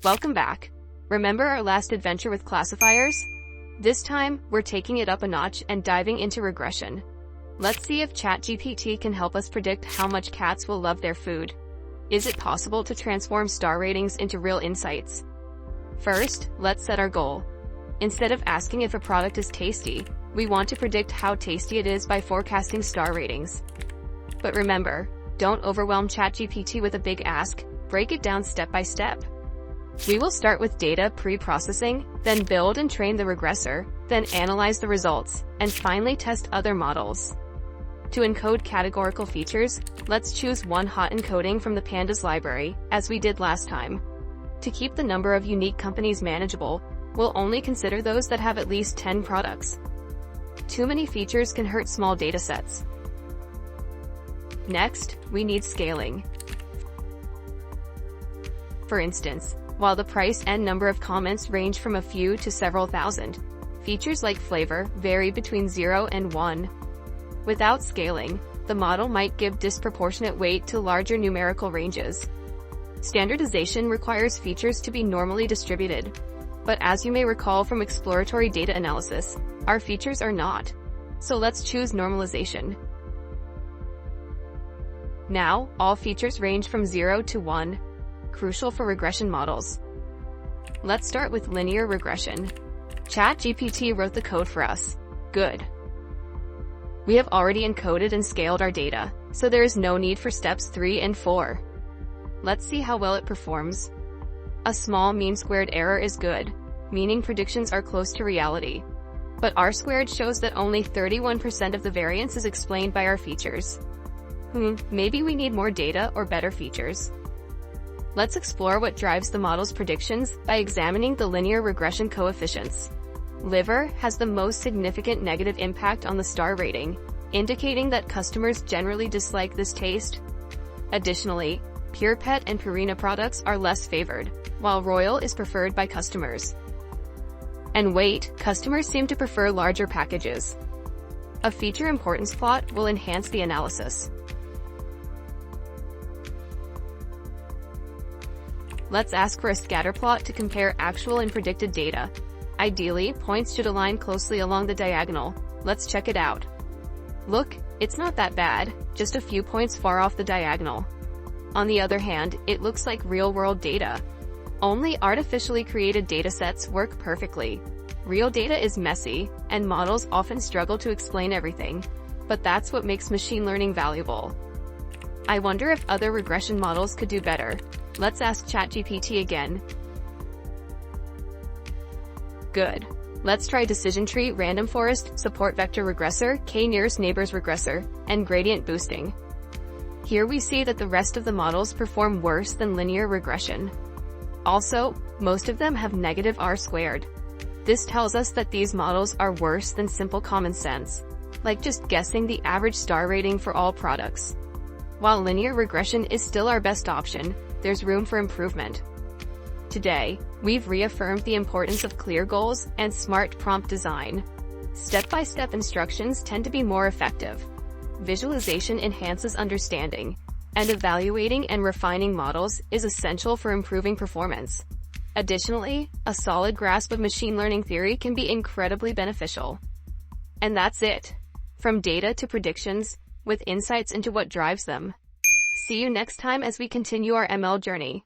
Welcome back. Remember our last adventure with classifiers? This time, we're taking it up a notch and diving into regression. Let's see if ChatGPT can help us predict how much cats will love their food. Is it possible to transform star ratings into real insights? First, let's set our goal. Instead of asking if a product is tasty, we want to predict how tasty it is by forecasting star ratings. But remember, don't overwhelm ChatGPT with a big ask, break it down step by step. We will start with data pre-processing, then build and train the regressor, then analyze the results, and finally test other models. To encode categorical features, let's choose one hot encoding from the pandas library, as we did last time. To keep the number of unique companies manageable, we'll only consider those that have at least 10 products. Too many features can hurt small datasets. Next, we need scaling. For instance, while the price and number of comments range from a few to several thousand, features like flavor vary between 0 and 1. Without scaling, the model might give disproportionate weight to larger numerical ranges. Standardization requires features to be normally distributed. But as you may recall from exploratory data analysis, our features are not. So let's choose normalization. Now, all features range from 0 to 1. Crucial for regression models. Let's start with linear regression. ChatGPT wrote the code for us. Good. We have already encoded and scaled our data, so there is no need for steps 3 and 4. Let's see how well it performs. A small mean-squared error is good, meaning predictions are close to reality. But R-squared shows that only 31% of the variance is explained by our features. Maybe we need more data or better features. Let's explore what drives the model's predictions by examining the linear regression coefficients. Liver has the most significant negative impact on the star rating, indicating that customers generally dislike this taste. Additionally, Pure Pet and Purina products are less favored, while Royal is preferred by customers. And weight, customers seem to prefer larger packages. A feature importance plot will enhance the analysis. Let's ask for a scatter plot to compare actual and predicted data. Ideally, points should align closely along the diagonal. Let's check it out. Look, it's not that bad, just a few points far off the diagonal. On the other hand, it looks like real-world data. Only artificially created datasets work perfectly. Real data is messy, and models often struggle to explain everything. But that's what makes machine learning valuable. I wonder if other regression models could do better. Let's ask ChatGPT again. Good. Let's try decision tree, random forest, support vector regressor, k-nearest neighbors regressor, and gradient boosting. Here we see that the rest of the models perform worse than linear regression. Also, most of them have negative R-squared. This tells us that these models are worse than simple common sense, like just guessing the average star rating for all products. While linear regression is still our best option, there's room for improvement. Today, we've reaffirmed the importance of clear goals and smart prompt design. Step-by-step instructions tend to be more effective. Visualization enhances understanding, and evaluating and refining models is essential for improving performance. Additionally, a solid grasp of machine learning theory can be incredibly beneficial. And that's it. From data to predictions, with insights into what drives them. See you next time as we continue our ML journey.